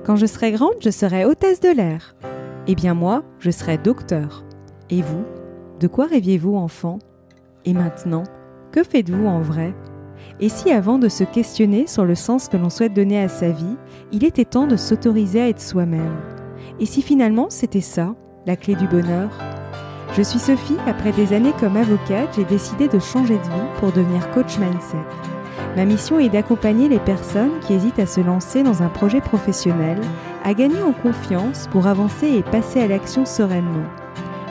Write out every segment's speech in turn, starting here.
Quand je serai grande, je serai hôtesse de l'air. Eh bien moi, je serai docteur. Et vous, de quoi rêviez-vous enfant ? Et maintenant, que faites-vous en vrai ? Et si avant de se questionner sur le sens que l'on souhaite donner à sa vie, il était temps de s'autoriser à être soi-même ? Et si finalement c'était ça, la clé du bonheur ? Je suis Sophie, après des années comme avocate, j'ai décidé de changer de vie pour devenir coach mindset. Ma mission est d'accompagner les personnes qui hésitent à se lancer dans un projet professionnel, à gagner en confiance pour avancer et passer à l'action sereinement.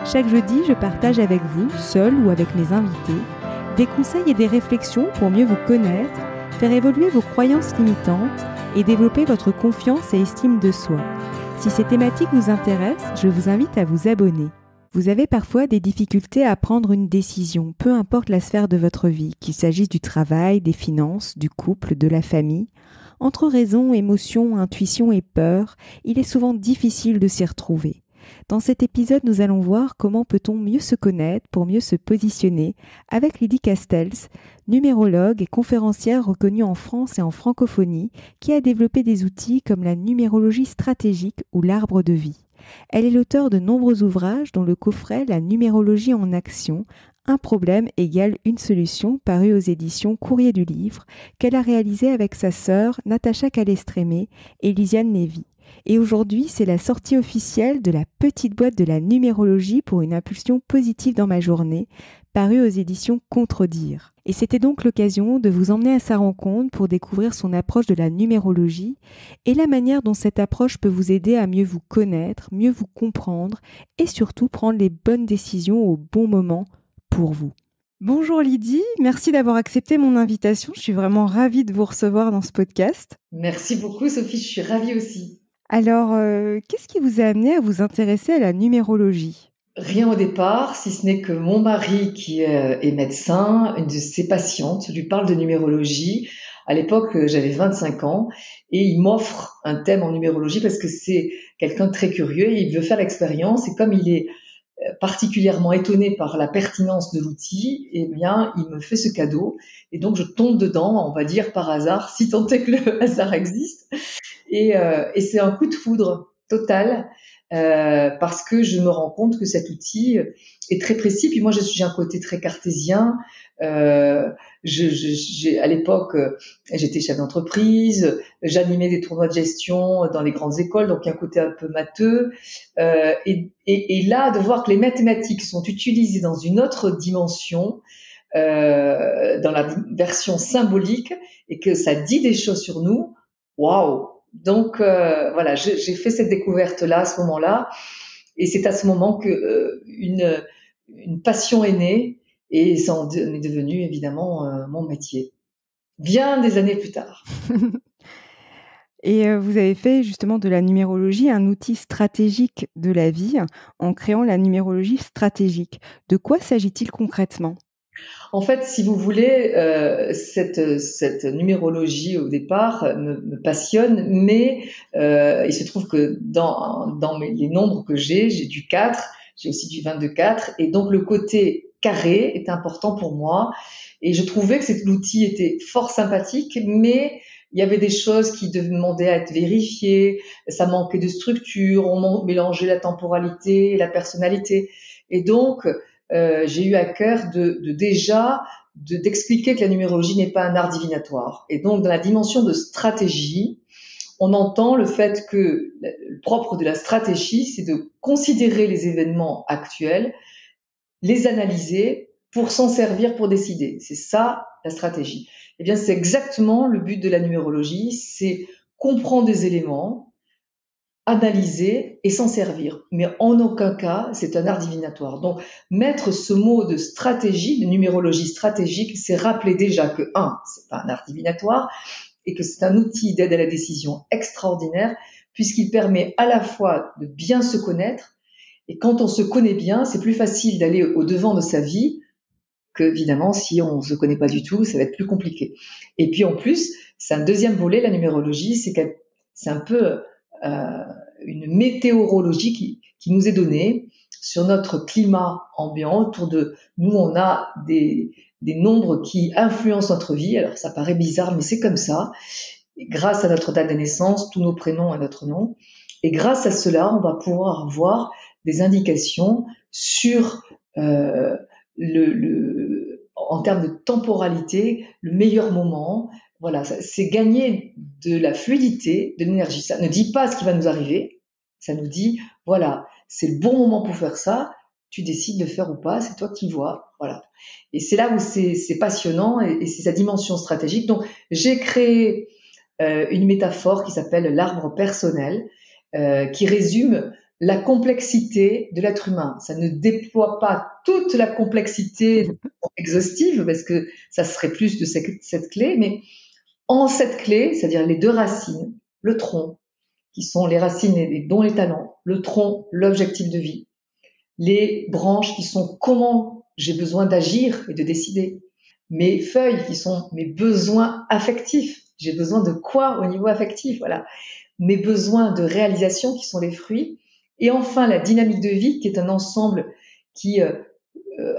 Chaque jeudi, je partage avec vous, seul ou avec mes invités, des conseils et des réflexions pour mieux vous connaître, faire évoluer vos croyances limitantes et développer votre confiance et estime de soi. Si ces thématiques vous intéressent, je vous invite à vous abonner. Vous avez parfois des difficultés à prendre une décision, peu importe la sphère de votre vie, qu'il s'agisse du travail, des finances, du couple, de la famille. Entre raison, émotion, intuition et peur, il est souvent difficile de s'y retrouver. Dans cet épisode, nous allons voir comment peut-on mieux se connaître pour mieux se positionner avec Lydie Castells, numérologue et conférencière reconnue en France et en francophonie, qui a développé des outils comme la numérologie stratégique ou l'arbre de vie. Elle est l'auteure de nombreux ouvrages dont le coffret La numérologie en action, un problème égale une solution, paru aux éditions Courrier du Livre, qu'elle a réalisé avec sa sœur Natacha Calestrémé et Lisiane Lévy. Et aujourd'hui, c'est la sortie officielle de la petite boîte de la numérologie pour une impulsion positive dans ma journée, parue aux éditions Contredire. Et c'était donc l'occasion de vous emmener à sa rencontre pour découvrir son approche de la numérologie et la manière dont cette approche peut vous aider à mieux vous connaître, mieux vous comprendre et surtout prendre les bonnes décisions au bon moment pour vous. Bonjour Lydie, merci d'avoir accepté mon invitation. Je suis vraiment ravie de vous recevoir dans ce podcast. Merci beaucoup Sophie, je suis ravie aussi. Alors, qu'est-ce qui vous a amené à vous intéresser à la numérologie ? Rien au départ, si ce n'est que mon mari, qui est médecin, une de ses patientes, lui parle de numérologie. À l'époque, j'avais 25 ans et il m'offre un thème en numérologie parce que c'est quelqu'un de très curieux et il veut faire l'expérience. Et comme il est particulièrement étonné par la pertinence de l'outil, eh bien, il me fait ce cadeau. Et donc, je tombe dedans, on va dire par hasard, si tant est que le hasard existe. Et c'est un coup de foudre total. Parce que je me rends compte que cet outil est très précis. Puis moi, j'ai un côté très cartésien. À l'époque, j'étais chef d'entreprise, j'animais des tournois de gestion dans les grandes écoles, donc il y a un côté un peu matheux. Et là, de voir que les mathématiques sont utilisées dans une autre dimension, dans la version symbolique, et que ça dit des choses sur nous, waouh! Donc voilà, j'ai fait cette découverte-là à ce moment-là, et c'est à ce moment que une passion est née, et ça en est devenu évidemment mon métier, bien des années plus tard. Et vous avez fait justement de la numérologie un outil stratégique de la vie en créant la numérologie stratégique. De quoi s'agit-il concrètement ? En fait, si vous voulez, cette numérologie au départ me passionne, mais il se trouve que dans les nombres que j'ai du 4, j'ai aussi du 22-4, et donc le côté carré est important pour moi. Et je trouvais que l'outil était fort sympathique, mais il y avait des choses qui demandaient à être vérifiées, ça manquait de structure, on mélangeait la temporalité et la personnalité. Et donc, j'ai eu à cœur d'expliquer que la numérologie n'est pas un art divinatoire. Et donc, dans la dimension de stratégie, on entend le fait que le propre de la stratégie, c'est de considérer les événements actuels, les analyser pour s'en servir pour décider. C'est ça, la stratégie. Eh bien, c'est exactement le but de la numérologie, c'est comprendre des éléments, analyser et s'en servir. Mais en aucun cas, c'est un art divinatoire. Donc, mettre ce mot de stratégie, de numérologie stratégique, c'est rappeler déjà que, c'est pas un art divinatoire, et que c'est un outil d'aide à la décision extraordinaire, puisqu'il permet à la fois de bien se connaître, et quand on se connaît bien, c'est plus facile d'aller au-devant de sa vie que, évidemment, si on ne se connaît pas du tout, ça va être plus compliqué. Et puis, en plus, c'est un deuxième volet, la numérologie, c'est un peu une météorologie qui nous est donnée sur notre climat ambiant. Autour de nous, on a des nombres qui influencent notre vie. Alors, ça paraît bizarre, mais c'est comme ça. grâce à notre date de naissance, tous nos prénoms et notre nom. Et grâce à cela, on va pouvoir avoir des indications sur en termes de temporalité, le meilleur moment. Voilà, c'est gagner de la fluidité, de l'énergie. Ça ne dit pas ce qui va nous arriver. Ça nous dit, voilà, c'est le bon moment pour faire ça. Tu décides de faire ou pas, c'est toi qui vois. Voilà. Et c'est là où c'est passionnant et c'est sa dimension stratégique. Donc, j'ai créé une métaphore qui s'appelle l'arbre personnel, qui résume la complexité de l'être humain. Ça ne déploie pas toute la complexité exhaustive, parce que ça serait plus de cette clé, mais en cette clé, c'est-à-dire les deux racines, le tronc, qui sont les racines et les dons, les talents, le tronc, l'objectif de vie, les branches qui sont comment j'ai besoin d'agir et de décider, mes feuilles qui sont mes besoins affectifs, j'ai besoin de quoi au niveau affectif, voilà, mes besoins de réalisation qui sont les fruits, et enfin la dynamique de vie qui est un ensemble qui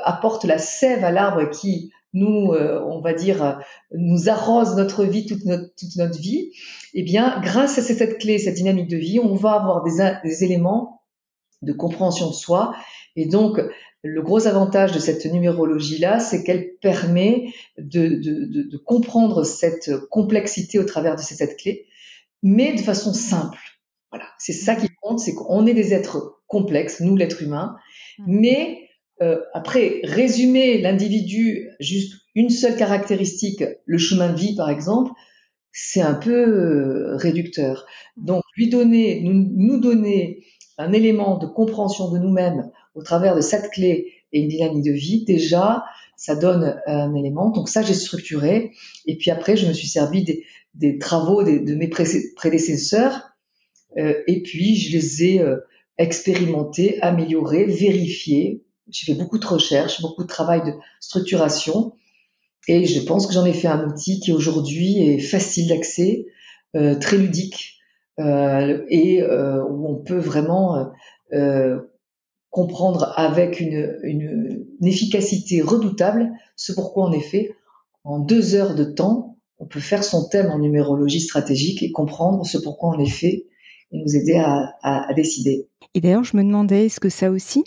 apporte la sève à l'arbre qui nous, on va dire, nous arrose notre vie, toute notre vie. Eh bien, grâce à cette clé, cette dynamique de vie, on va avoir des éléments de compréhension de soi. Et donc, le gros avantage de cette numérologie-là, c'est qu'elle permet de comprendre cette complexité au travers de cette clé, mais de façon simple. Voilà, c'est ça qui compte, c'est qu'on est des êtres complexes, nous l'être humain, mais après, résumer l'individu juste une seule caractéristique, le chemin de vie par exemple, c'est un peu réducteur. Donc nous donner un élément de compréhension de nous-mêmes au travers de cette clé et une dynamique de vie, déjà, ça donne un élément. Donc ça, j'ai structuré. Et puis après, je me suis servi des travaux de mes prédécesseurs. Et puis, je les ai expérimentés, améliorés, vérifiés. J'ai fait beaucoup de recherches, beaucoup de travail de structuration. Et je pense que j'en ai fait un outil qui aujourd'hui est facile d'accès, très ludique, où on peut vraiment comprendre avec une efficacité redoutable ce pourquoi, en effet, en 2 heures de temps, on peut faire son thème en numérologie stratégique et comprendre ce pourquoi, en effet, et nous aider à décider. Et d'ailleurs, je me demandais, est-ce que ça aussi,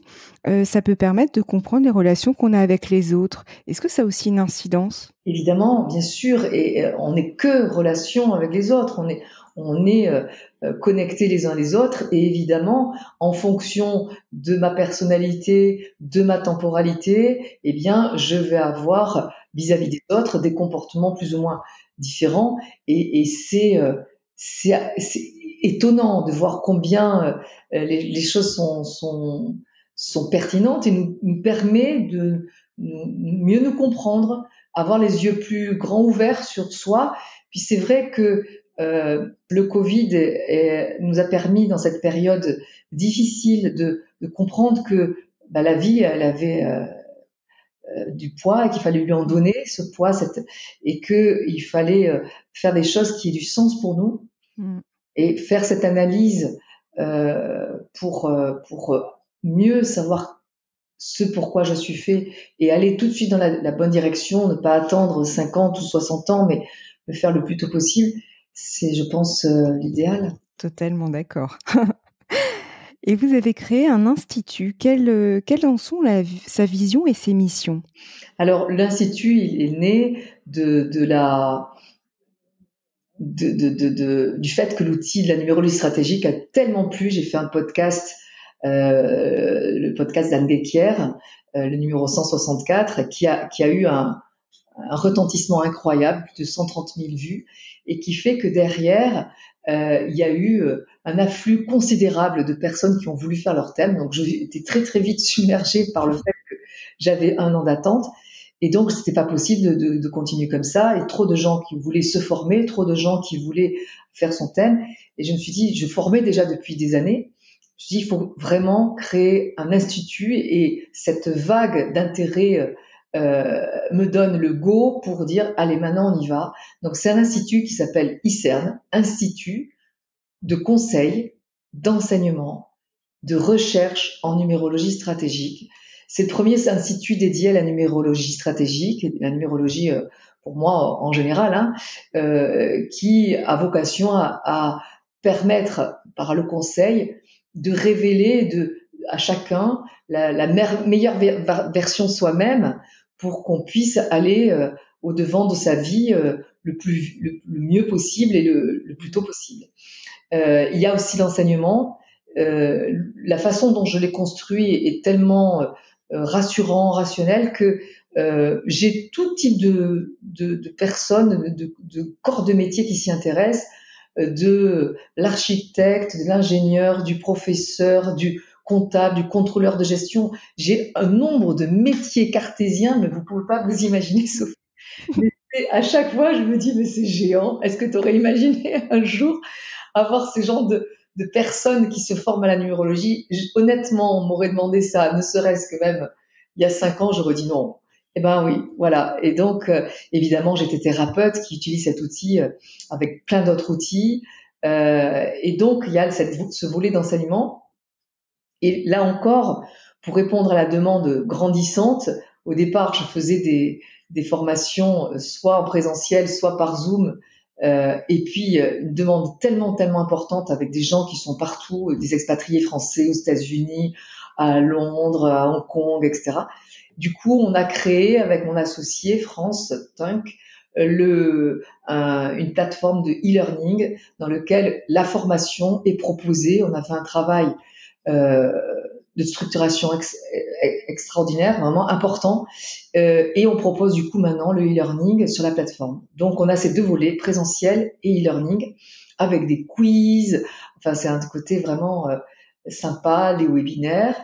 ça peut permettre de comprendre les relations qu'on a avec les autres? Est-ce que ça a aussi une incidence? Évidemment, bien sûr, et on n'est que relation avec les autres, on est connectés les uns les autres, et évidemment, en fonction de ma personnalité, de ma temporalité, eh bien, je vais avoir vis-à-vis des autres des comportements plus ou moins différents, et c'est étonnant de voir combien les choses sont pertinentes et nous permet de mieux nous comprendre, avoir les yeux plus grands ouverts sur soi. Puis c'est vrai que le Covid nous a permis dans cette période difficile de comprendre que la vie, elle avait du poids et qu'il fallait lui en donner ce poids, et qu'il fallait faire des choses qui aient du sens pour nous et faire cette analyse pour mieux savoir ce pourquoi je suis fait et aller tout de suite dans la bonne direction, ne pas attendre 50 ou 60 ans, mais le faire le plus tôt possible. C'est, je pense, l'idéal. Totalement d'accord. Et vous avez créé un institut. Quelles en sont sa vision et ses missions? Alors, l'institut, il est né du fait que l'outil de la numérologie stratégique a tellement plu. J'ai fait un podcast, le podcast d'Anne Guéquière, le numéro 164, qui a eu un retentissement incroyable, plus de 130 000 vues, et qui fait que derrière, il y a eu un afflux considérable de personnes qui ont voulu faire leur thème. Donc, j'ai été très, très vite submergée par le fait que j'avais 1 an d'attente. Et donc, c'était pas possible de continuer comme ça. Et trop de gens qui voulaient se former, trop de gens qui voulaient faire son thème. Et je me suis dit, je formais déjà depuis des années. Je me suis dit, il faut vraiment créer un institut, et cette vague d'intérêt me donne le go pour dire, allez, maintenant on y va. Donc, c'est un institut qui s'appelle ICERN, Institut de conseil, d'enseignement, de recherche en numérologie stratégique. C'est le premier institut dédié à la numérologie stratégique, la numérologie pour moi en général, hein, qui a vocation à permettre, par le conseil, de révéler à chacun la meilleure version de soi-même pour qu'on puisse aller au-devant de sa vie le mieux possible et le plus tôt possible. Il y a aussi l'enseignement. La façon dont je l'ai construit est tellement rassurant, rationnel que j'ai tout type de personnes, de corps de métier qui s'y intéressent, de l'architecte, de l'ingénieur, du professeur, du comptable, du contrôleur de gestion. J'ai un nombre de métiers cartésiens, mais vous pouvez pas vous imaginer, Sophie. Mais à chaque fois, je me dis, mais c'est géant. Est-ce que tu aurais imaginé un jour avoir ce genre de personnes qui se forment à la numérologie? Honnêtement, on m'aurait demandé ça, ne serait-ce que même il y a 5 ans, j'aurais dit non. Eh ben oui, voilà. Et donc, évidemment, j'étais thérapeute qui utilise cet outil avec plein d'autres outils. Et donc, il y a ce volet d'enseignement. Et là encore, pour répondre à la demande grandissante, au départ, je faisais des formations soit en présentiel, soit par Zoom. Et puis, une demande tellement importante avec des gens qui sont partout, des expatriés français aux États-Unis, à Londres, à Hong Kong, etc. Du coup, on a créé avec mon associé France Tunk une plateforme de e-learning dans lequel la formation est proposée. On a fait un travail de structuration extraordinaire, vraiment important, et on propose du coup maintenant le e-learning sur la plateforme. Donc on a ces deux volets, présentiel et e-learning, avec des quiz. Enfin, c'est un côté vraiment sympa, les webinaires.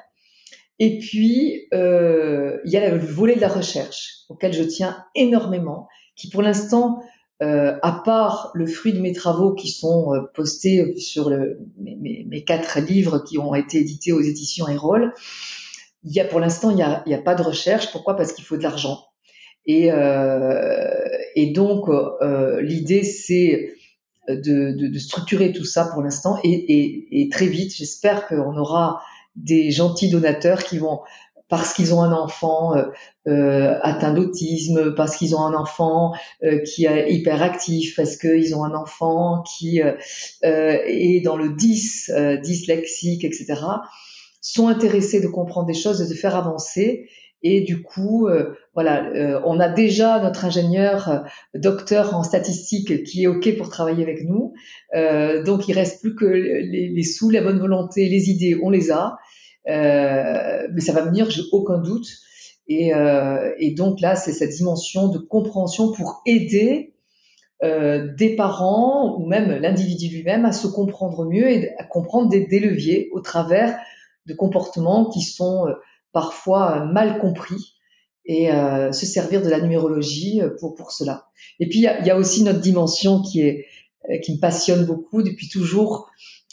Et puis il y a le volet de la recherche auquel je tiens énormément, qui pour l'instant, à part le fruit de mes travaux qui sont postés sur mes 4 livres qui ont été édités aux éditions Erol, pour l'instant, il y a pas de recherche. Pourquoi? Parce qu'il faut de l'argent. Et donc, l'idée, c'est de structurer tout ça pour l'instant. Et très vite, j'espère qu'on aura des gentils donateurs qui vont, parce qu'ils ont un enfant atteint d'autisme, parce qu'ils ont un enfant qui est hyperactif, parce qu'ils ont un enfant qui est dans le dyslexique, etc., sont intéressés de comprendre des choses et de faire avancer. Et du coup, on a déjà notre ingénieur docteur en statistique qui est OK pour travailler avec nous. Donc, il reste plus que les sous, la bonne volonté, les idées, on les a. Mais ça va venir, j'ai aucun doute. Et donc là, c'est cette dimension de compréhension pour aider des parents ou même l'individu lui-même à se comprendre mieux et à comprendre des leviers au travers de comportements qui sont parfois mal compris, et se servir de la numérologie pour cela. Et puis il y a aussi notre dimension qui me passionne beaucoup depuis toujours.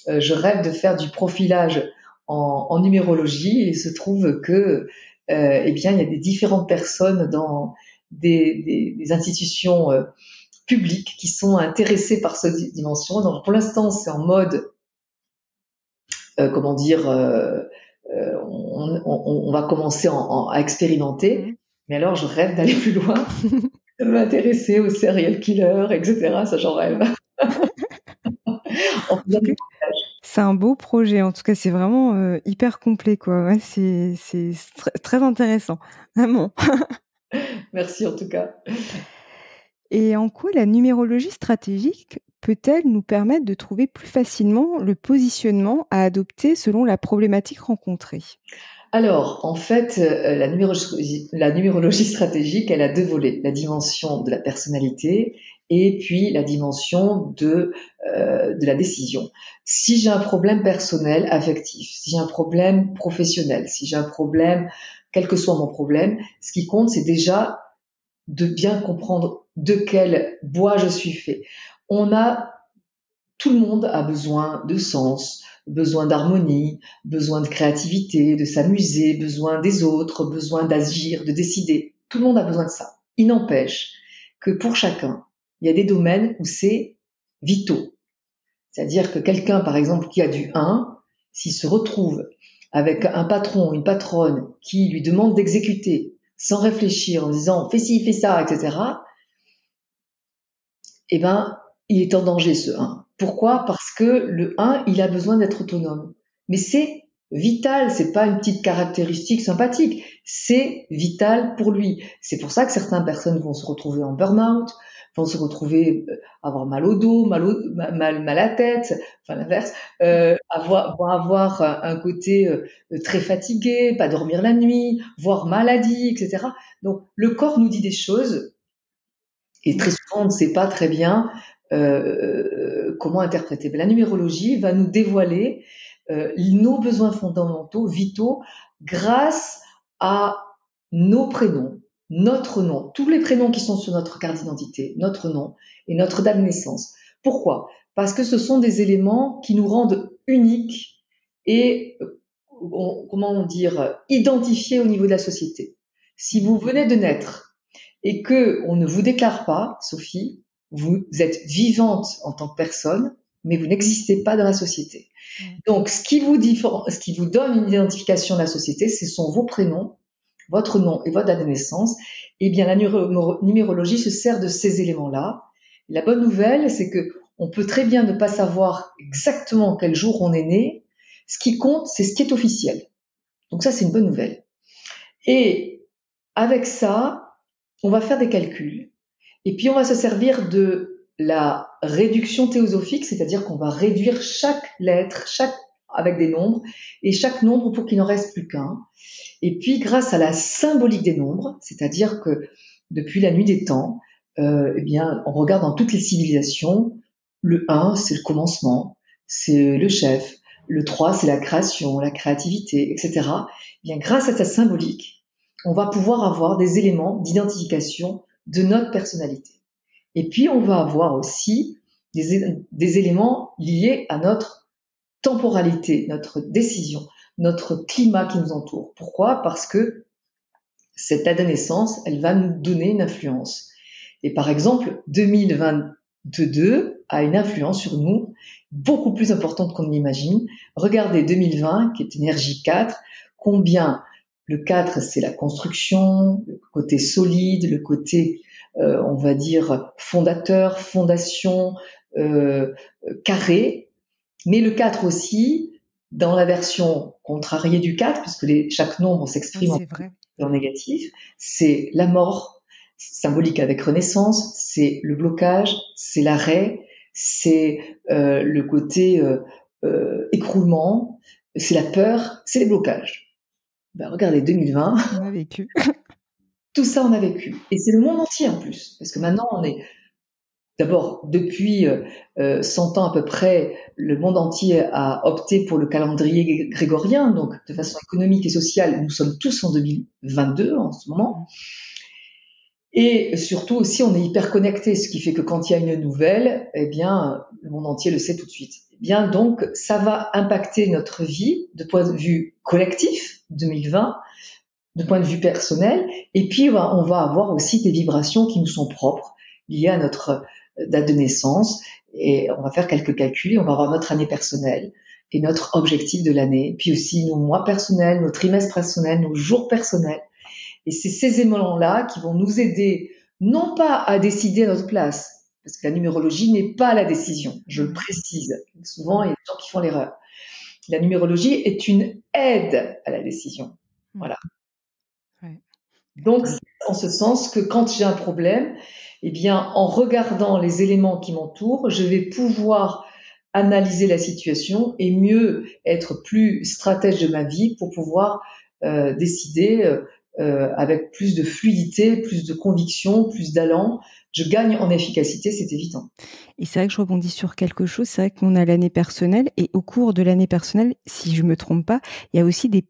Je rêve de faire du profilage en numérologie, et il se trouve que il y a des différentes personnes dans des institutions publiques qui sont intéressées par cette dimension. Donc pour l'instant, c'est en mode on va commencer à expérimenter, mais alors je rêve d'aller plus loin, de m'intéresser aux serial killers, etc. Ça, j'en rêve. C'est un beau projet, en tout cas, c'est vraiment hyper complet, quoi. Ouais, c'est très intéressant, vraiment. Merci en tout cas. Et en quoi la numérologie stratégique peut-elle nous permettre de trouver plus facilement le positionnement à adopter selon la problématique rencontrée? Alors, en fait, la numérologie stratégique, elle a 2 volets. La dimension de la personnalité et puis la dimension de la décision. Si j'ai un problème personnel, affectif, si j'ai un problème professionnel, si j'ai un problème, quel que soit mon problème, ce qui compte, c'est déjà de bien comprendre de quel bois je suis fait. Tout le monde a besoin de sens, besoin d'harmonie, besoin de créativité, de s'amuser, besoin des autres, besoin d'agir, de décider. Tout le monde a besoin de ça. Il n'empêche que pour chacun, il y a des domaines où c'est vitaux. C'est-à-dire que quelqu'un, par exemple, qui a du 1, s'il se retrouve avec un patron, une patronne qui lui demande d'exécuter sans réfléchir, en disant « fais ci, fais ça », etc., eh ben, il est en danger, ce 1. Pourquoi? Parce que le 1, il a besoin d'être autonome. Mais c'est vital, c'est pas une petite caractéristique sympathique, c'est vital pour lui. C'est pour ça que certaines personnes vont se retrouver en burn-out, vont se retrouver avoir mal au dos, mal à la tête, enfin l'inverse, vont avoir un côté très fatigué, pas dormir la nuit, voire maladie, etc. Donc le corps nous dit des choses et très souvent on ne sait pas très bien comment interpréter. Mais la numérologie va nous dévoiler nos besoins fondamentaux, vitaux, grâce à nos prénoms, notre nom, tous les prénoms qui sont sur notre carte d'identité, notre nom et notre date de naissance. Pourquoi? Parce que ce sont des éléments qui nous rendent uniques et, comment dire, identifiés au niveau de la société. Si vous venez de naître et que on ne vous déclare pas, Sophie, vous êtes vivante en tant que personne, mais vous n'existez pas dans la société. Donc, ce qui vous donne une identification de la société, ce sont vos prénoms, votre nom et votre date de naissance. Eh bien, la numérologie se sert de ces éléments-là. La bonne nouvelle, c'est que on peut très bien ne pas savoir exactement quel jour on est né. Ce qui compte, c'est ce qui est officiel. Donc ça, c'est une bonne nouvelle. Et avec ça, on va faire des calculs. Et puis, on va se servir de la réduction théosophique, c'est-à-dire qu'on va réduire chaque lettre, avec des nombres, et chaque nombre pour qu'il n'en reste plus qu'un. Et puis, grâce à la symbolique des nombres, c'est-à-dire que depuis la nuit des temps, eh bien, on regarde dans toutes les civilisations, le 1, c'est le commencement, c'est le chef, le 3, c'est la création, la créativité, etc. Eh bien, grâce à cette symbolique, on va pouvoir avoir des éléments d'identification de notre personnalité. Et puis, on va avoir aussi des éléments liés à notre temporalité, notre décision, notre climat qui nous entoure. Pourquoi? Parce que cette date de naissance, elle va nous donner une influence. Et par exemple, 2022 a une influence sur nous beaucoup plus importante qu'on l'imagine. Regardez 2020, qui est énergie 4, combien le 4, c'est la construction, le côté solide, le côté on va dire fondateur, fondation, carré, mais le 4 aussi, dans la version contrariée du 4, puisque chaque nombre s'exprime en négatif, c'est la mort, symbolique avec renaissance, c'est le blocage, c'est l'arrêt, c'est le côté écroulement, c'est la peur, c'est les blocages. Ben, regardez, 2020. On a vécu. Tout ça, on a vécu. Et c'est le monde entier en plus. Parce que maintenant, on est... D'abord, depuis 100 ans à peu près, le monde entier a opté pour le calendrier grégorien. Donc, de façon économique et sociale, nous sommes tous en 2022 en ce moment. Et surtout aussi, on est hyper connectés, ce qui fait que quand il y a une nouvelle, eh bien, le monde entier le sait tout de suite. Eh bien, donc, ça va impacter notre vie de point de vue collectif, 2020, de point de vue personnel, et puis on va avoir aussi des vibrations qui nous sont propres, liées à notre date de naissance, et on va faire quelques calculs, et on va avoir notre année personnelle, et notre objectif de l'année, puis aussi nos mois personnels, nos trimestres personnels, nos jours personnels, et c'est ces éléments-là qui vont nous aider, non pas à décider à notre place, parce que la numérologie n'est pas la décision, je le précise, souvent il y a des gens qui font l'erreur. La numérologie est une aide à la décision, voilà. Donc, c'est en ce sens que quand j'ai un problème, eh bien, en regardant les éléments qui m'entourent, je vais pouvoir analyser la situation et mieux être plus stratège de ma vie pour pouvoir décider avec plus de fluidité, plus de conviction, plus d'allant. Je gagne en efficacité, c'est évident. Et c'est vrai que je rebondis sur quelque chose. C'est vrai qu'on a l'année personnelle et au cours de l'année personnelle, si je me trompe pas, il y a aussi des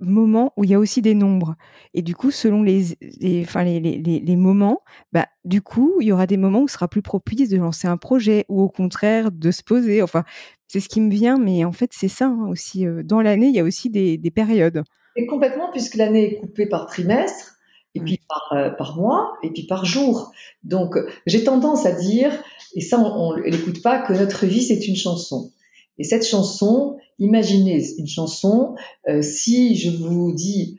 moments où il y a aussi des nombres. Et du coup, selon les moments, bah, du coup, il y aura des moments où ce sera plus propice de lancer un projet ou au contraire de se poser. Enfin, c'est ce qui me vient, mais en fait, c'est ça hein, aussi. Dans l'année, il y a aussi des périodes. Et complètement, puisque l'année est coupée par trimestre, et puis par mois, et puis par jour. Donc, j'ai tendance à dire, et ça, on l'écoute pas, que notre vie, c'est une chanson. Et cette chanson, imaginez une chanson, si je vous dis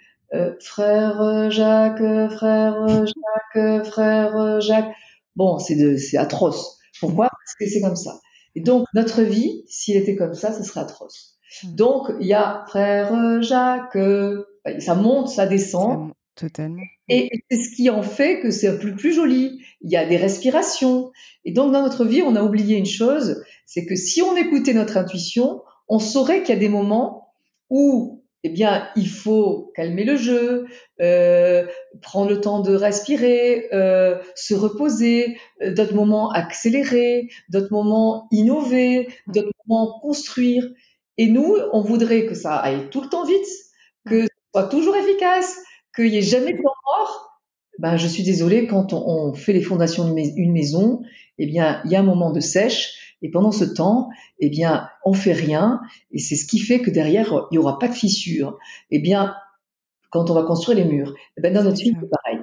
frère Jacques, frère Jacques, frère Jacques, bon, c'est atroce. Pourquoi? Parce que c'est comme ça. Et donc, notre vie, s'il était comme ça, ce serait atroce. Donc, il y a frère Jacques, ça monte, ça descend. Totalement. Et c'est ce qui en fait que c'est plus joli. Il y a des respirations. Et donc, dans notre vie, on a oublié une chose, c'est que si on écoutait notre intuition, on saurait qu'il y a des moments où, eh bien, il faut calmer le jeu, prendre le temps de respirer, se reposer, d'autres moments accélérer, d'autres moments innover, d'autres moments construire. Et nous, on voudrait que ça aille tout le temps vite, que ce soit toujours efficace, qu'il n'y ait jamais de temps mort. Ben, je suis désolée, quand on fait les fondations d'une maison, eh bien, il y a un moment de sèche, et pendant ce temps, eh bien, on fait rien, et c'est ce qui fait que derrière, il y aura pas de fissures. Eh bien, quand on va construire les murs, eh ben, dans notre vie, c'est pareil.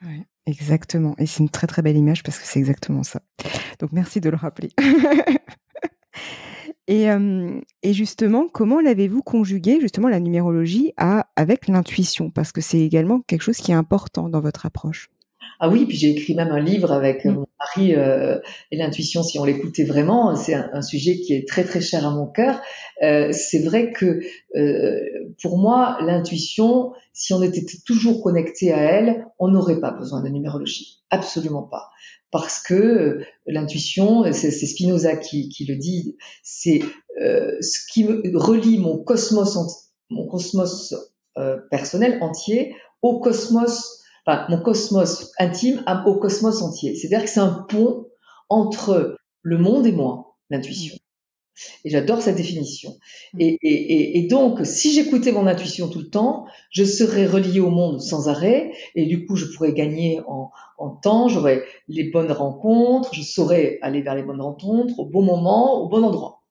Ouais, exactement. Et c'est une très, très belle image parce que c'est exactement ça. Donc, merci de le rappeler. Et justement, comment l'avez-vous conjugué, justement, la numérologie avec l'intuition? Parce que c'est également quelque chose qui est important dans votre approche. Ah oui, puis j'ai écrit même un livre avec mon mari et l'intuition, si on l'écoutait vraiment, c'est un sujet qui est très très cher à mon cœur. C'est vrai que pour moi, l'intuition, si on était toujours connecté à elle, on n'aurait pas besoin de numérologie, absolument pas. Parce que l'intuition, c'est Spinoza qui le dit, c'est ce qui me relie mon cosmos personnel entier au cosmos. Enfin, mon cosmos intime au cosmos entier. C'est-à-dire que c'est un pont entre le monde et moi, l'intuition. Et j'adore cette définition. Et donc, si j'écoutais mon intuition tout le temps, je serais reliée au monde sans arrêt, et du coup, je pourrais gagner en temps, j'aurais les bonnes rencontres, je saurais aller vers les bonnes rencontres, au bon moment, au bon endroit.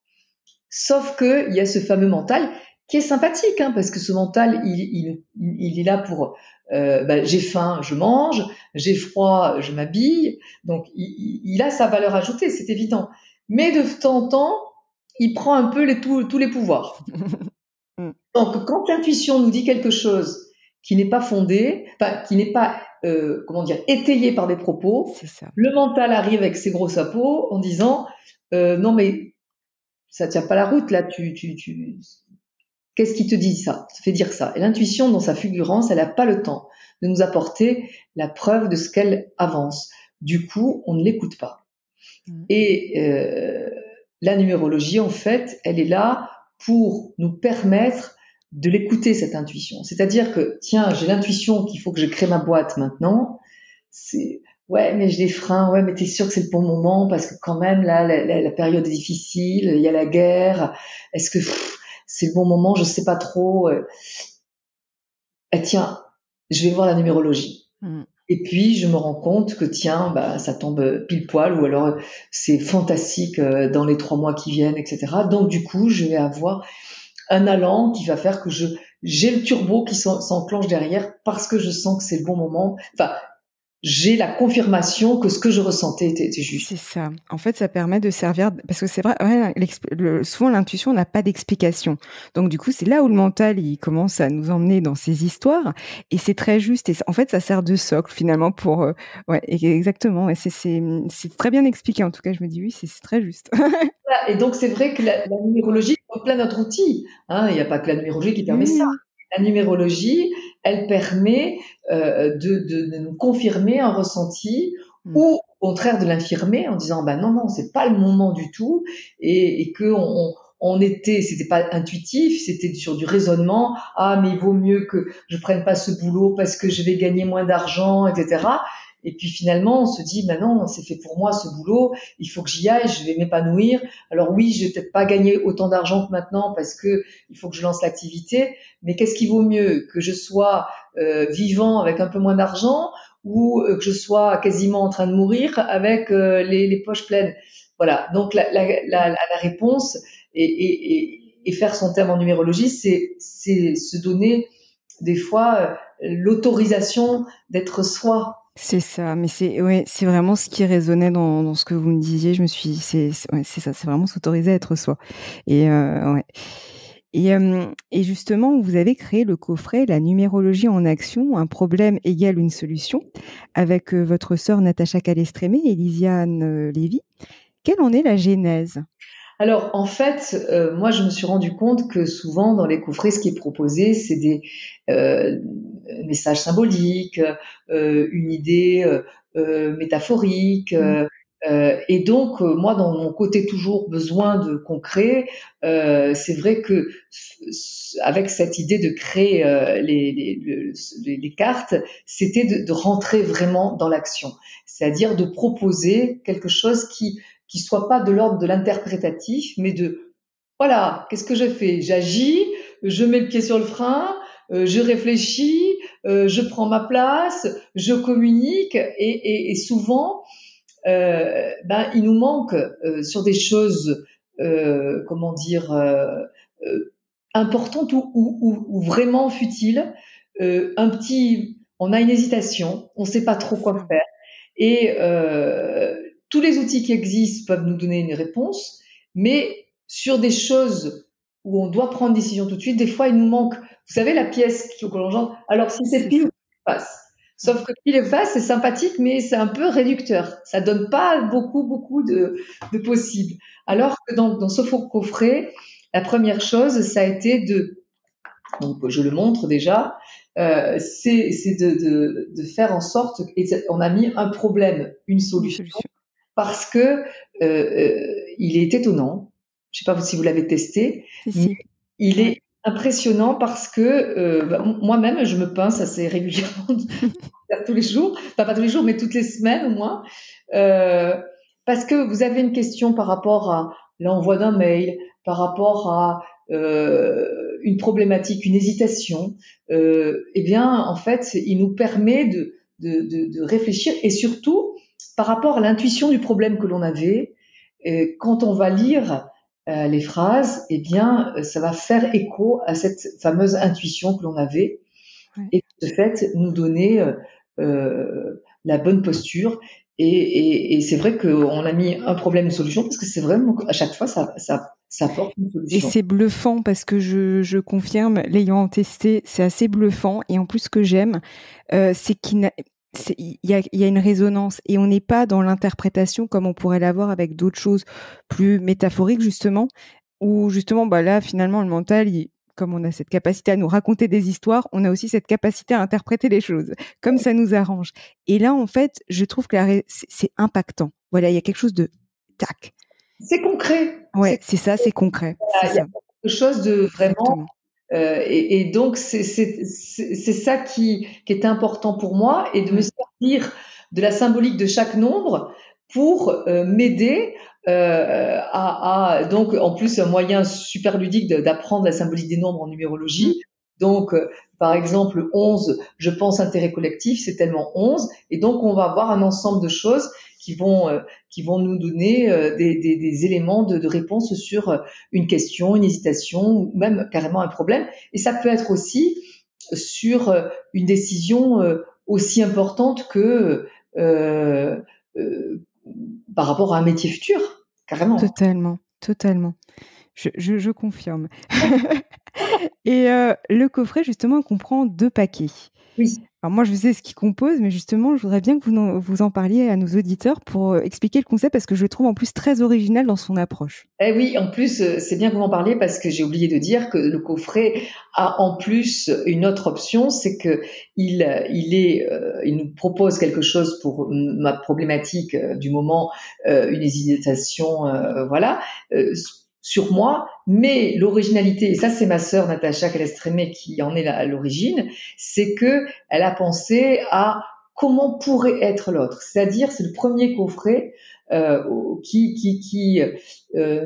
Sauf que il y a ce fameux mental qui est sympathique, hein, parce que ce mental, il est là pour j'ai faim, je mange, j'ai froid, je m'habille. Donc, il a sa valeur ajoutée, c'est évident. Mais de temps en temps, il prend un peu tous les pouvoirs. Donc, quand l'intuition nous dit quelque chose qui n'est pas fondé, qui n'est pas étayé par des propos, le mental arrive avec ses gros sapots en disant non mais ça tient pas la route là, qu'est-ce qui te dit ça? Ça fait dire ça. Et l'intuition, dans sa fulgurance, elle n'a pas le temps de nous apporter la preuve de ce qu'elle avance. Du coup, on ne l'écoute pas. Et la numérologie, en fait, elle est là pour nous permettre de l'écouter, cette intuition. C'est-à-dire que, tiens, j'ai l'intuition qu'il faut que je crée ma boîte maintenant. Ouais, mais j'ai des freins. Ouais, mais t'es sûr que c'est le bon moment parce que quand même, là, la période est difficile. Il y a la guerre. Est-ce que c'est le bon moment? Je sais pas trop. Tiens, je vais voir la numérologie. Et puis, je me rends compte que, tiens, ça tombe pile poil, ou alors c'est fantastique dans les 3 mois qui viennent, etc. Donc, du coup, je vais avoir un allant qui va faire que j'ai le turbo qui s'enclenche derrière parce que je sens que c'est le bon moment. Enfin, j'ai la confirmation que ce que je ressentais était juste. C'est ça. En fait, ça permet de servir, parce que c'est vrai, souvent l'intuition n'a pas d'explication. Donc du coup, c'est là où le mental, il commence à nous emmener dans ces histoires, et c'est très juste. Et en fait, ça sert de socle finalement pour, exactement. Et c'est très bien expliqué. En tout cas, je me dis oui, c'est très juste. Et donc c'est vrai que la numérologie est plein d'autres outils. Hein. Il n'y a pas que la numérologie qui permet ça. La numérologie, elle permet de nous confirmer un ressenti ou au contraire de l'infirmer en disant non, c'est pas le moment du tout, et que c'était pas intuitif, c'était sur du raisonnement. Ah, mais il vaut mieux que je prenne pas ce boulot parce que je vais gagner moins d'argent, etc. Et puis finalement, on se dit, non, c'est fait pour moi ce boulot, il faut que j'y aille, je vais m'épanouir. Alors oui, je vais peut-être pas gagner autant d'argent que maintenant parce que il faut que je lance l'activité, mais qu'est-ce qui vaut mieux? Que je sois vivant avec un peu moins d'argent, ou que je sois quasiment en train de mourir avec les poches pleines? Voilà, donc la réponse, et faire son thème en numérologie, c'est se donner des fois l'autorisation d'être soi. C'est ça, mais c'est vraiment ce qui résonnait dans ce que vous me disiez. Je me suis dit, c'est ça, c'est vraiment s'autoriser à être soi. Et Et justement, vous avez créé le coffret La numérologie en action, un problème égale une solution, avec votre sœur Natacha Calestrémé et Lisiane Lévy. Quelle en est la genèse? Alors, en fait, moi, je me suis rendu compte que souvent, dans les coffrets, ce qui est proposé, c'est des messages symboliques, une idée métaphorique. Mmh. Et donc, moi, dans mon côté toujours besoin de concret, c'est vrai que avec cette idée de créer les cartes, c'était de rentrer vraiment dans l'action, c'est-à-dire de proposer quelque chose qui soit pas de l'ordre de l'interprétatif, mais de voilà, qu'est-ce que je fais? J'agis, je mets le pied sur le frein, je réfléchis, je prends ma place, je communique et souvent il nous manque sur des choses, comment dire, importantes ou vraiment futiles, on a une hésitation, on ne sait pas trop C'est quoi ça. faire. Et tous les outils qui existent peuvent nous donner une réponse, mais sur des choses où on doit prendre une décision tout de suite, des fois il nous manque, vous savez, la pièce que l'on jante. Alors si c'est C'est pile ça. ou face. Mmh. Sauf que pile et face, c'est sympathique, mais c'est un peu réducteur. Ça donne pas beaucoup de possibles. Alors que dans ce faux coffret, la première chose, ça a été donc je le montre déjà, c'est de faire en sorte, on a mis un problème, une Une solution, solution. parce que il est étonnant. Je sais pas si vous l'avez testé, Si, mais si. il Ouais. est impressionnant parce que moi-même je me pince assez régulièrement faire tous les jours, enfin pas tous les jours, mais toutes les semaines au moins, euh, parce que vous avez une question par rapport à l'envoi d'un mail, par rapport à une problématique, une hésitation. Eh bien, en fait, il nous permet de réfléchir et surtout par rapport à l'intuition du problème que l'on avait. Quand on va lire les phrases, eh bien, ça va faire écho à cette fameuse intuition que l'on avait Ouais. et de fait nous donner la bonne posture. Et c'est vrai qu'on a mis un problème, une solution, parce que c'est vraiment à chaque fois ça apporte une Et solution. c'est bluffant parce que je confirme, l'ayant testé, c'est assez bluffant et en plus ce que j'aime, c'est qu'il n'a c'est il y a une résonance et on n'est pas dans l'interprétation comme on pourrait l'avoir avec d'autres choses plus métaphoriques justement, où justement, bah, là finalement le mental il comme on a cette capacité à nous raconter des histoires, on a aussi cette capacité à interpréter les choses comme ça nous arrange. Et là en fait, je trouve que c'est impactant. Voilà, il y a quelque chose de tac. C'est concret, Ouais, c'est ça, c'est concret, c'est il y a ça. quelque chose de vraiment. Exactement. Et donc, c'est ça qui est important pour moi et de me Ouais. servir de la symbolique de chaque nombre pour m'aider donc en plus un moyen super ludique d'apprendre la symbolique des nombres en Mmh. numérologie. Donc, par exemple, 11, je pense intérêt collectif, c'est tellement 11. Et donc, on va avoir un ensemble de choses qui vont, euh, qui vont nous donner des éléments de réponse sur une question, une hésitation ou même carrément un problème. Et ça peut être aussi sur une décision aussi importante que euh, par rapport à un métier futur, carrément. Totalement, totalement. Je confirme. Et le coffret justement comprend 2 paquets. Oui. Alors moi je sais ce qu'il compose, mais justement je voudrais bien que vous en parliez à nos auditeurs pour, expliquer le concept parce que je le trouve en plus très original dans son approche. Eh oui, en plus, c'est bien que vous m'en parliez parce que j'ai oublié de dire que le coffret a en plus une autre option, c'est que il nous propose quelque chose pour ma problématique du moment, une hésitation, voilà, sur moi. Mais l'originalité, et ça c'est ma sœur Natacha Calestrémé qui en est à l'origine, c'est que elle a pensé à comment pourrait être l'autre. C'est-à-dire, c'est le premier coffret qui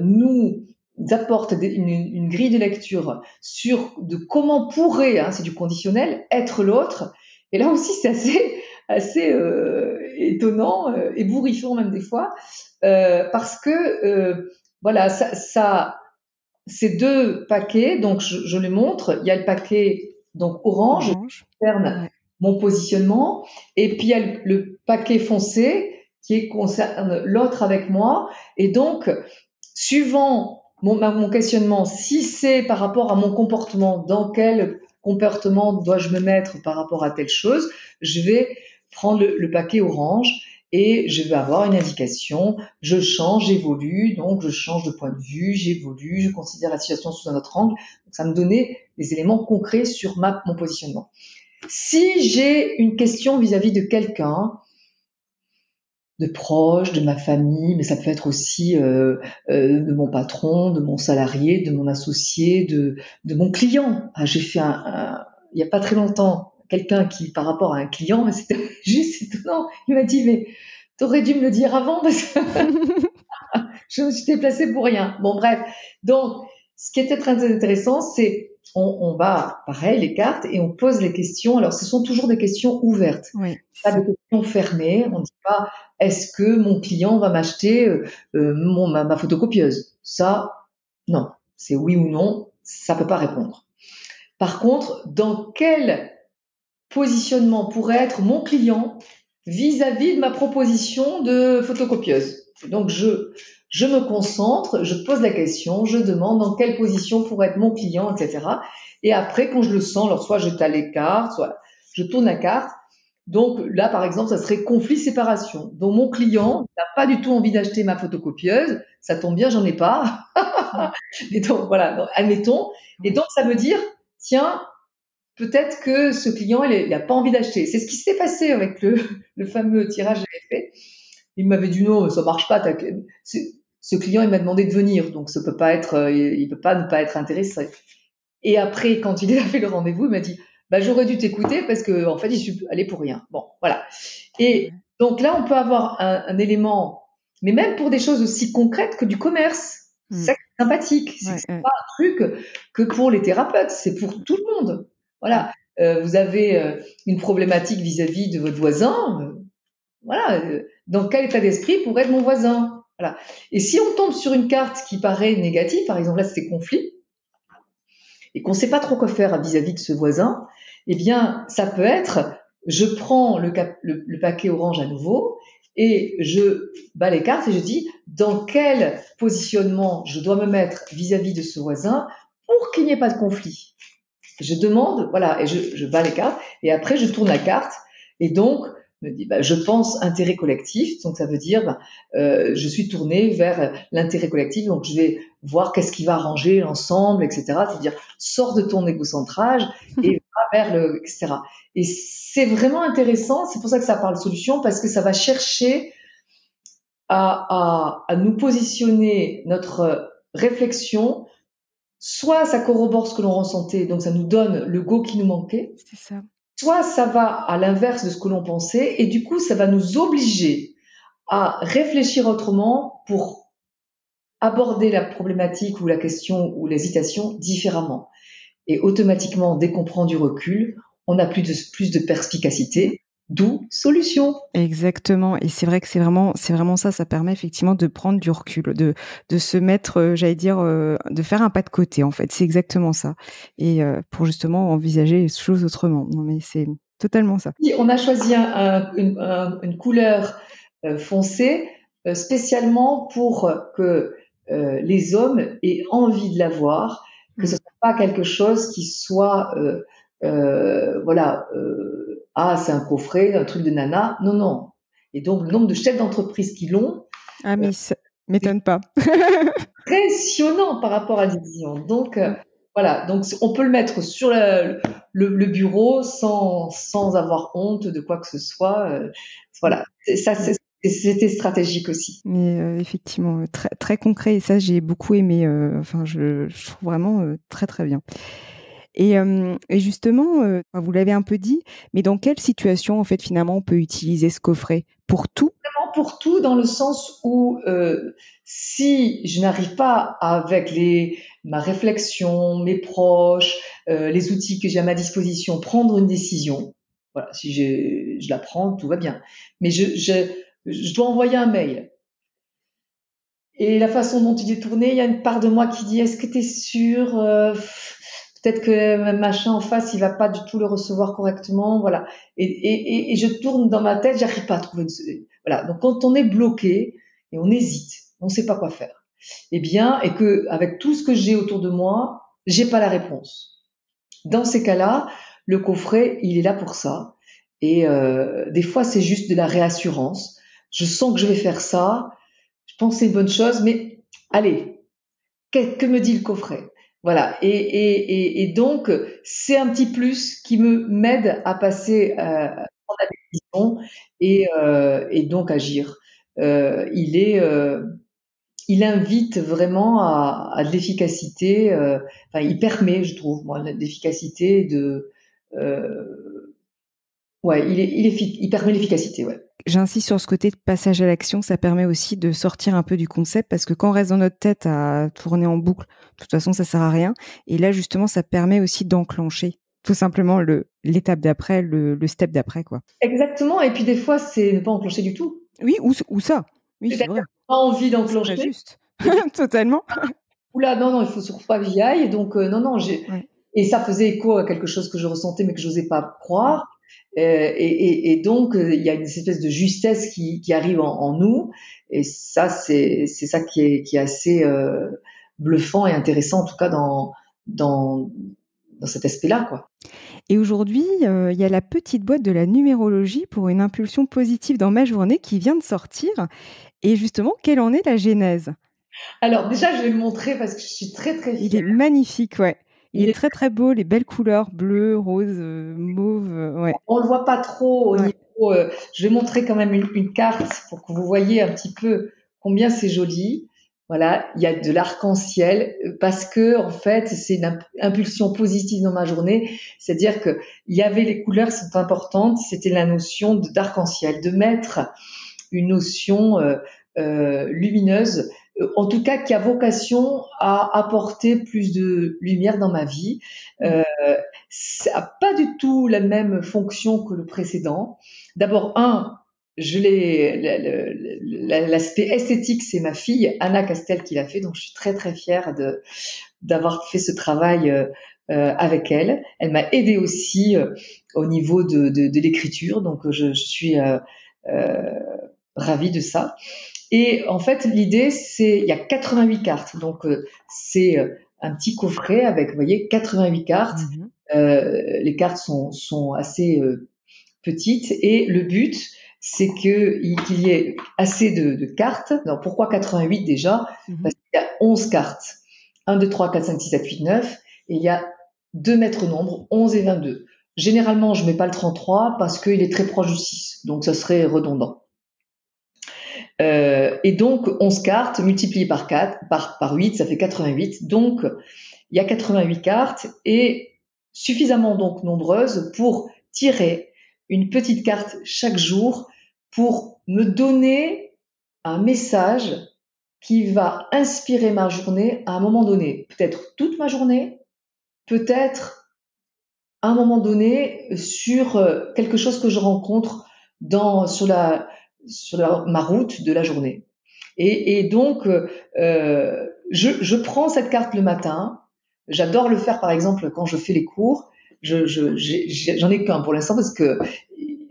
nous apporte une grille de lecture sur de comment pourrait, hein, c'est du conditionnel, être l'autre. Et là aussi, c'est assez étonnant, ébouriffant même des fois, parce que voilà, ces deux paquets, donc je les montre. Il y a le paquet donc orange qui Orange. concerne Ouais. mon positionnement, et puis il y a le paquet foncé qui concerne l'autre avec moi. Et donc, suivant mon questionnement, si c'est par rapport à mon comportement, dans quel comportement dois-je me mettre par rapport à telle chose, je vais prendre le paquet orange. et je vais avoir une indication, je change, j'évolue, donc je change de point de vue, j'évolue, je considère la situation sous un autre angle. Donc, ça me donnait des éléments concrets sur mon positionnement. Si j'ai une question vis-à-vis de quelqu'un, de proche, de ma famille, mais ça peut être aussi de mon patron, de mon salarié, de mon associé, de mon client. Ah, j'ai fait il y a pas très longtemps, quelqu'un qui, par rapport à un client, c'était juste étonnant. Il m'a dit, mais t'aurais dû me le dire avant parce que je me suis déplacée pour rien. Bon, bref. Donc, ce qui était très intéressant, c'est on va, pareil, les cartes, et on pose les questions. Alors, ce sont toujours des questions ouvertes. Oui, Pas de questions fermées. On ne dit pas, est-ce que mon client va m'acheter ma photocopieuse? Ça, non. C'est oui ou non. Ça peut pas répondre. Par contre, dans quel positionnement pourrait être mon client vis-à-vis de ma proposition de photocopieuse? Donc, je me concentre, je pose la question, je demande dans quelle position pourrait être mon client, etc. Et après, quand je le sens, alors soit je tale les cartes, soit je tourne la carte. Donc là, par exemple, ça serait conflit-séparation. Donc mon client n'a pas du tout envie d'acheter ma photocopieuse, ça tombe bien, j'en ai pas. Et donc voilà, donc, admettons. Et donc ça veut dire, tiens, peut-être que ce client, il n'a pas envie d'acheter. C'est ce qui s'est passé avec le fameux tirage que j'avais fait. Il m'avait dit non, ça marche pas. Ce client, il m'a demandé de venir, donc ça peut pas être, il peut pas ne pas être intéressé. Et après, quand il a fait le rendez-vous, il m'a dit, bah j'aurais dû t'écouter parce que en fait, je suis allé pour rien. Bon, voilà. Et donc là, on peut avoir un élément, mais même pour des choses aussi concrètes que du commerce. C'est ça qui est sympathique. C'est pas un truc que pour les thérapeutes, c'est pour tout le monde. Voilà. Vous avez une problématique vis-à-vis de votre voisin. Voilà. Dans quel état d'esprit pourrait être mon voisin? Voilà. Et si on tombe sur une carte qui paraît négative, par exemple là c'était conflit, et qu'on ne sait pas trop quoi faire vis-à-vis de ce voisin, eh bien ça peut être, je prends le paquet orange à nouveau et je bats les cartes et je dis dans quel positionnement je dois me mettre vis-à-vis de ce voisin pour qu'il n'y ait pas de conflit. Je demande, voilà, et je bats les cartes et après je tourne la carte et donc me dit, je pense intérêt collectif, donc ça veut dire, je suis tournée vers l'intérêt collectif, donc je vais voir qu'est-ce qui va arranger l'ensemble, etc. C'est-à-dire, sors de ton égocentrage et va vers etc. Et c'est vraiment intéressant, c'est pour ça que ça parle solution, parce que ça va chercher à nous positionner notre réflexion, soit ça corrobore ce que l'on ressentait, donc ça nous donne le go qui nous manquait. C'est ça. Soit ça va à l'inverse de ce que l'on pensait et du coup, ça va nous obliger à réfléchir autrement pour aborder la problématique ou la question ou l'hésitation différemment. Et automatiquement, dès qu'on prend du recul, on a plus de perspicacité, d'où solution. Exactement. Et c'est vrai que c'est vraiment ça. Ça permet effectivement de prendre du recul, de se mettre, j'allais dire, de faire un pas de côté, en fait. C'est exactement ça. Et pour justement envisager les choses autrement. Non, mais c'est totalement ça. On a choisi une couleur foncée spécialement pour que les hommes aient envie de l'avoir, que ce soit pas quelque chose qui soit voilà c'est un coffret, un truc de nana. Non, non. Et donc le nombre de chefs d'entreprise qui l'ont, mais ça m'étonne pas. Impressionnant par rapport à l'addition. Donc voilà, donc on peut le mettre sur le bureau sans avoir honte de quoi que ce soit. Voilà, ça c'était stratégique aussi. Mais effectivement, très très concret et ça j'ai beaucoup aimé. Enfin, je trouve vraiment très très bien. Et justement, vous l'avez un peu dit, mais dans quelle situation en fait finalement on peut utiliser ce coffret? Pour tout? Vraiment pour tout, dans le sens où si je n'arrive pas avec ma réflexion, mes proches, les outils que j'ai à ma disposition, prendre une décision. Voilà, si je la prends, tout va bien. Mais je dois envoyer un mail. Et la façon dont il est tourné, il y a une part de moi qui dit, est-ce que tu es sûr peut-être que machin en face, il va pas du tout le recevoir correctement, voilà. Et je tourne dans ma tête, j'arrive pas à trouver voilà. Donc quand on est bloqué et on hésite, on sait pas quoi faire. Eh bien, et que avec tout ce que j'ai autour de moi, j'ai pas la réponse. Dans ces cas-là, le coffret, il est là pour ça. Et des fois, c'est juste de la réassurance. je sens que je vais faire ça, je pense que c'est une bonne chose, mais allez, que me dit le coffret? Voilà. Et donc, c'est un petit plus qui m'aide à passer prendre la décision et donc agir. Il invite vraiment à de l'efficacité. Enfin, il permet, je trouve, moi, de l'efficacité de. Ouais, il permet l'efficacité, ouais. J'insiste sur ce côté de passage à l'action, ça permet aussi de sortir un peu du concept parce que quand on reste dans notre tête à tourner en boucle, de toute façon, ça sert à rien. Et là, justement, ça permet aussi d'enclencher tout simplement l'étape d'après, le step d'après, quoi. Exactement. Et puis des fois, c'est ne pas enclencher du tout. Oui, ou ça. Oui, c'est C'est-à-dire vrai. pas envie C'est très d'enclencher. juste. Totalement. Oula, non, non, il faut surtout pas que j'y aille. Donc, non, non, Ouais. et ça faisait écho à quelque chose que je ressentais, mais que j'osais pas Mm. croire. Et donc, il y a une espèce de justesse qui arrive en nous. Et ça, c'est ça qui est assez bluffant et intéressant, en tout cas dans, dans cet aspect-là, quoi. Et aujourd'hui, il y a la petite boîte de la numérologie pour une impulsion positive dans ma journée qui vient de sortir. Et justement, quelle en est la genèse? Alors, déjà, je vais le montrer parce que je suis très, très Il fière. est magnifique, ouais. Il Il est est très, très beau, les belles couleurs bleu, rose, mauve, ouais. On le voit pas trop au Ouais. niveau. Je vais montrer quand même une carte pour que vous voyez un petit peu combien c'est joli. Voilà, il y a de l'arc-en-ciel parce que en fait c'est une impulsion positive dans ma journée. C'est-à-dire que il y avait les couleurs sont importantes. C'était la notion d'arc-en-ciel, de mettre une notion lumineuse, en tout cas qui a vocation à apporter plus de lumière dans ma vie. Mmh. Ça n'a pas du tout la même fonction que le précédent. D'abord, l'aspect esthétique, c'est ma fille Anna Castel qui l'a fait, donc je suis très très fière d'avoir fait ce travail avec elle. Elle m'a aidée aussi au niveau de l'écriture, donc je suis euh, ravie de ça. Et en fait, l'idée, il y a 88 cartes. Donc, c'est un petit coffret avec, vous voyez, 88 cartes. Mmh. Les cartes sont assez petites et le but, c'est qu'il y ait assez de cartes. Alors, pourquoi 88 déjà? Mmh. Parce qu'il y a 11 cartes. 1, 2, 3, 4, 5, 6, 7, 8, 9. Et il y a deux maîtres nombres, 11 et 22. Généralement, je mets pas le 33 parce qu'il est très proche du 6. Donc, ça serait redondant. Et donc, 11 cartes multipliées par 4, par 8, ça fait 88. Donc, il y a 88 cartes et suffisamment donc nombreuses pour tirer une petite carte chaque jour pour me donner un message qui va inspirer ma journée à un moment donné. Peut-être toute ma journée, peut-être à un moment donné sur quelque chose que je rencontre sur ma route de la journée. Et donc, je prends cette carte le matin. J'adore le faire, par exemple, quand je fais les cours. J'en ai qu'un pour l'instant parce que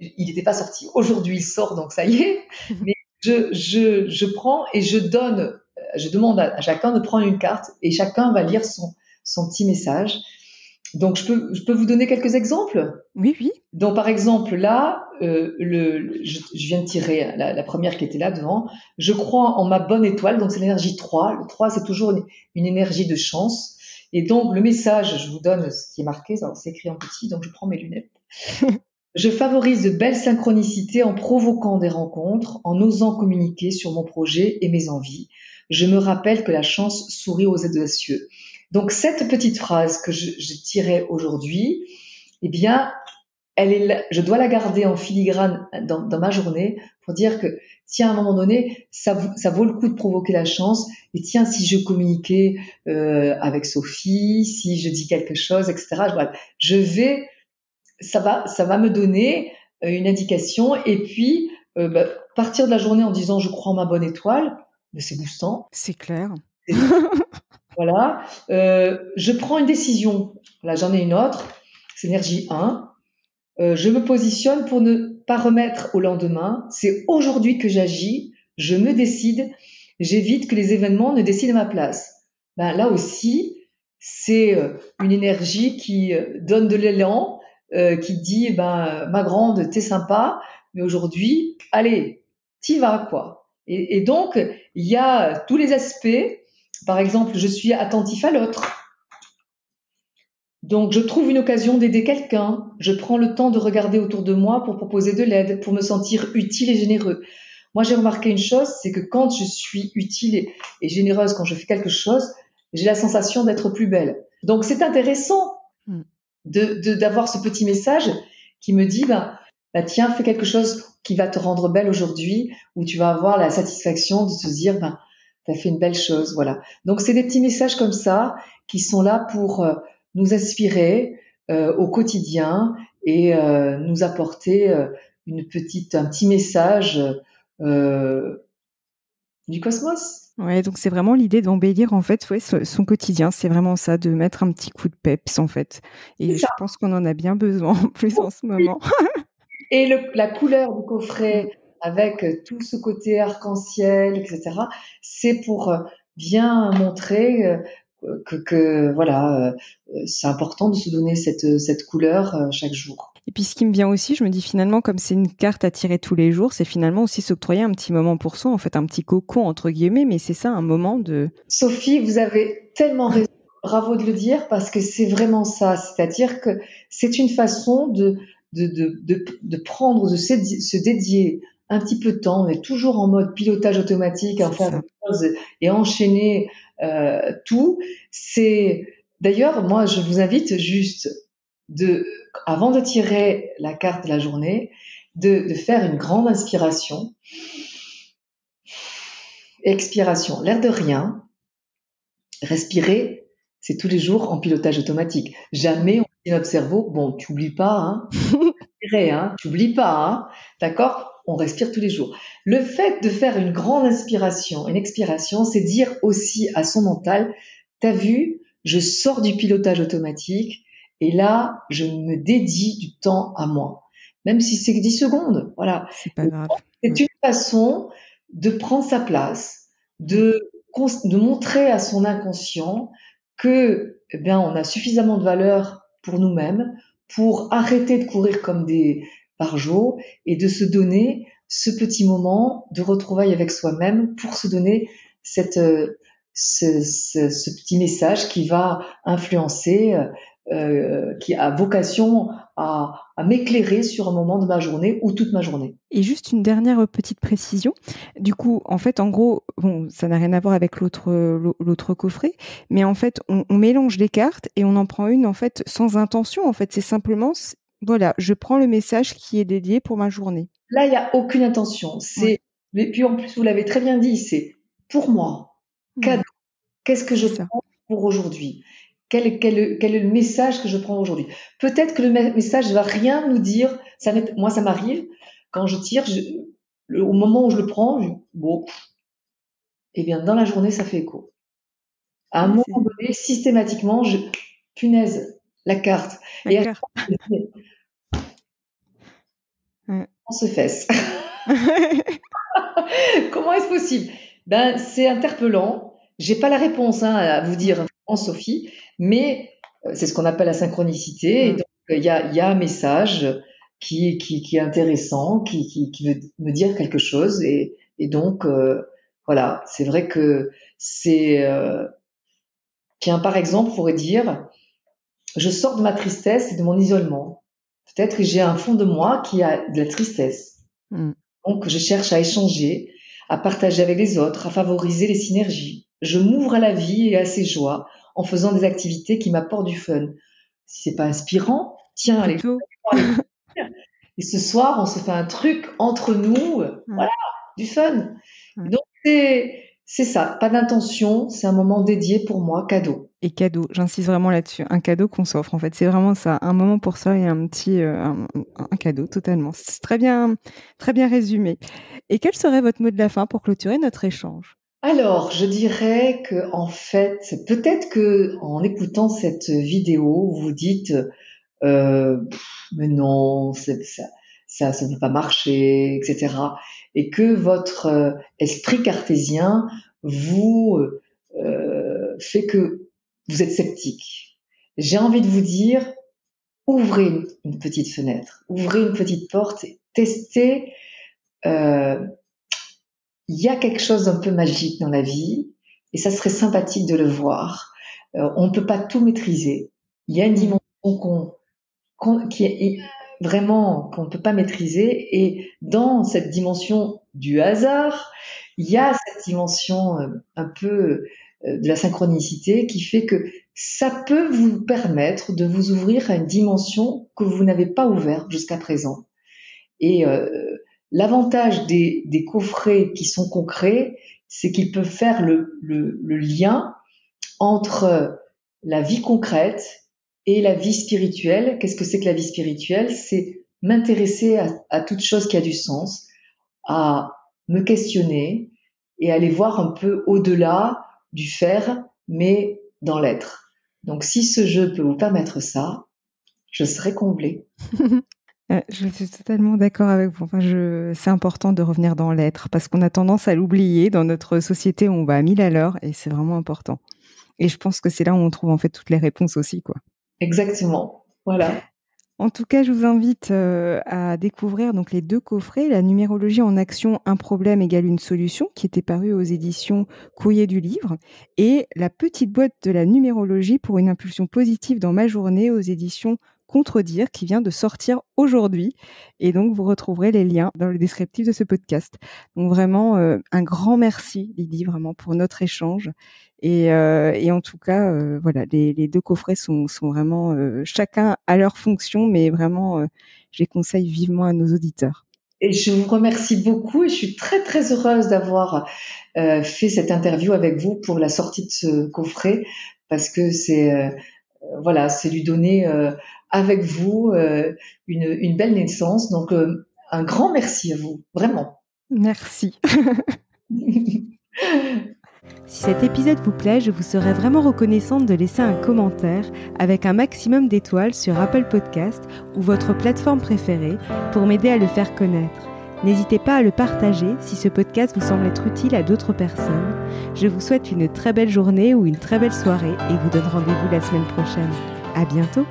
il n'était pas sorti. Aujourd'hui, il sort, donc ça y est. Mais je prends et je demande à chacun de prendre une carte et chacun va lire son petit message. Donc, je peux vous donner quelques exemples. Oui, oui. Donc, par exemple, là, je viens de tirer la première qui était là devant. Je crois en ma bonne étoile, donc c'est l'énergie 3. Le 3, c'est toujours une énergie de chance. Et donc, le message, je vous donne ce qui est marqué, c'est écrit en petit, donc je prends mes lunettes. Je favorise de belles synchronicités en provoquant des rencontres, en osant communiquer sur mon projet et mes envies. Je me rappelle que la chance sourit aux audacieux. Donc, cette petite phrase que je tirais aujourd'hui, eh bien, je dois la garder en filigrane dans ma journée pour dire que, tiens, à un moment donné, ça vaut le coup de provoquer la chance. Et tiens, si je communiquais avec Sophie, si je dis quelque chose, etc. Ça va me donner une indication. Et puis, partir de la journée en disant, je crois en ma bonne étoile, mais c'est boostant. C'est clair. Voilà. Je prends une décision. Là, j'en ai une autre. C'est énergie 1. Je me positionne pour ne pas remettre au lendemain. C'est aujourd'hui que j'agis, je me décide, j'évite que les événements ne décident à ma place. Ben, là aussi, c'est une énergie qui donne de l'élan, qui dit, ma grande, t'es sympa, mais aujourd'hui, allez, t'y vas, quoi. Et donc, il y a tous les aspects. Par exemple, je suis attentif à l'autre. Donc, je trouve une occasion d'aider quelqu'un. Je prends le temps de regarder autour de moi pour proposer de l'aide, pour me sentir utile et généreux. Moi, j'ai remarqué une chose, c'est que quand je suis utile et généreuse, quand je fais quelque chose, j'ai la sensation d'être plus belle. Donc, c'est intéressant Mm. d'avoir ce petit message qui me dit, tiens, fais quelque chose qui va te rendre belle aujourd'hui, où tu vas avoir la satisfaction de te dire, t'as fait une belle chose, voilà. Donc, c'est des petits messages comme ça qui sont là pour nous inspirer au quotidien et nous apporter un petit message du cosmos. Ouais, donc c'est vraiment l'idée d'embellir en fait son quotidien. C'est vraiment ça, de mettre un petit coup de peps en fait. C'est Et je ça. pense qu'on en a bien besoin en plus en ce moment. Et la couleur du Mm. coffret avec tout ce côté arc-en-ciel, etc., c'est pour bien montrer voilà, c'est important de se donner cette couleur chaque jour. Et puis ce qui me vient aussi, je me dis finalement, comme c'est une carte à tirer tous les jours, c'est finalement aussi s'octroyer un petit moment pour soi, en fait, un petit cocon entre guillemets, mais c'est ça, un moment de... Sophie, vous avez tellement raison. Bravo de le dire parce que c'est vraiment ça. C'est-à-dire que c'est une façon de prendre, se dédier un petit peu de temps. On est toujours en mode pilotage automatique, à C'est faire des ça. choses et enchaîner tout. C'est d'ailleurs, moi, je vous invite juste avant de tirer la carte de la journée, de faire une grande inspiration, expiration, l'air de rien. Respirer, c'est tous les jours en pilotage automatique. Jamais on dit à notre cerveau, bon, tu oublies pas, hein, respirer, hein, tu oublies pas, hein, d'accord? On respire tous les jours. Le fait de faire une grande inspiration, une expiration, c'est dire aussi à son mental, t'as vu, je sors du pilotage automatique et là, je me dédie du temps à moi. Même si c'est 10 secondes, voilà. C'est pas grave. C'est une façon de prendre sa place, de montrer à son inconscient que, eh bien, on a suffisamment de valeur pour nous-mêmes, pour arrêter de courir comme des barjots et de se donner ce petit moment de retrouvailles avec soi-même pour se donner ce petit message qui va influencer, qui a vocation à m'éclairer sur un moment de ma journée ou toute ma journée. Et juste une dernière petite précision. Du coup, en fait, en gros, bon, ça n'a rien à voir avec l'autre coffret, mais en fait, on mélange les cartes et on en prend une en fait sans intention. En fait, c'est simplement, voilà, je prends le message qui est dédié pour ma journée. Là, il n'y a aucune intention. Ouais, Mais puis en plus, vous l'avez très bien dit, c'est pour moi, cadeau. ouais, Qu'est-ce que c'est je ça. prends pour aujourd'hui? Quel est le message que je prends aujourd'hui? Peut-être que le message ne va rien nous dire. Moi, ça m'arrive quand je tire, au moment où je le prends, bon, eh bien, dans la journée, ça fait écho. À un Ouais, moment c'est donné, systématiquement, punaise, la carte. la Et à carte. chaque fois, Ouais. on se fesse. Comment est-ce possible? Ben, c'est interpellant. J'ai pas la réponse à vous dire, vraiment, Sophie, mais c'est ce qu'on appelle la synchronicité. Et Mm. donc, il y a un message qui est intéressant, qui veut me dire quelque chose. Et donc, voilà, c'est vrai que c'est... Tiens, par exemple, on pourrait dire, je sors de ma tristesse et de mon isolement. Peut-être que j'ai un fond de moi qui a de la tristesse. Mm. Donc, je cherche à échanger, à partager avec les autres, à favoriser les synergies. Je m'ouvre à la vie et à ses joies en faisant des activités qui m'apportent du fun. Si c'est pas inspirant, tiens, allez, Plutôt. allez. Et ce soir, on se fait un truc entre nous, Ouais, voilà, du fun. ouais. Donc, c'est ça, pas d'intention, c'est un moment dédié pour moi, cadeau. Et cadeau, j'insiste vraiment là-dessus. Un cadeau qu'on s'offre, en fait. C'est vraiment ça. Un moment pour soi et un petit, un cadeau, totalement. C'est très bien résumé. Et quel serait votre mot de la fin pour clôturer notre échange? Alors, je dirais que, en fait, peut-être que en écoutant cette vidéo, vous vous dites, mais non, ça ne peut pas marcher, etc. Et que votre esprit cartésien vous fait que vous êtes sceptique. J'ai envie de vous dire, ouvrez une petite fenêtre, ouvrez une petite porte, testez, euh, il y a quelque chose d'un peu magique dans la vie et ça serait sympathique de le voir. On ne peut pas tout maîtriser. Il y a une dimension qui est vraiment qu'on ne peut pas maîtriser et dans cette dimension du hasard, il y a cette dimension un peu de la synchronicité qui fait que ça peut vous permettre de vous ouvrir à une dimension que vous n'avez pas ouverte jusqu'à présent. Et l'avantage des coffrets qui sont concrets, c'est qu'ils peuvent faire le lien entre la vie concrète et la vie spirituelle. Qu'est-ce que c'est que la vie spirituelle? C'est m'intéresser à toute chose qui a du sens, à me questionner et aller voir un peu au-delà du faire, mais dans l'être. Donc si ce jeu peut vous permettre ça, je serai comblée. Je suis totalement d'accord avec vous. Enfin, c'est important de revenir dans l'être parce qu'on a tendance à l'oublier dans notre société où on va à 1000 à l'heure et c'est vraiment important. Et je pense que c'est là où on trouve en fait toutes les réponses aussi, quoi. Exactement. Voilà. En tout cas, je vous invite à découvrir donc les 2 coffrets, la numérologie en action, un problème égale une solution, qui était paru aux éditions Courrier du Livre, et la petite boîte de la numérologie pour une impulsion positive dans ma journée aux éditions Contredire, qui vient de sortir aujourd'hui. Et donc, vous retrouverez les liens dans le descriptif de ce podcast. Donc vraiment, un grand merci, Lydie, vraiment pour notre échange. Et en tout cas, voilà, les 2 coffrets sont vraiment chacun à leur fonction, mais vraiment, je les conseille vivement à nos auditeurs. Et je vous remercie beaucoup et je suis très très heureuse d'avoir fait cette interview avec vous pour la sortie de ce coffret parce que c'est voilà, c'est lui donner avec vous une belle naissance. Donc un grand merci à vous, vraiment. Merci. Si cet épisode vous plaît, je vous serais vraiment reconnaissante de laisser un commentaire avec un maximum d'étoiles sur Apple Podcast ou votre plateforme préférée pour m'aider à le faire connaître. N'hésitez pas à le partager si ce podcast vous semble être utile à d'autres personnes. Je vous souhaite une très belle journée ou une très belle soirée et vous donne rendez-vous la semaine prochaine. À bientôt!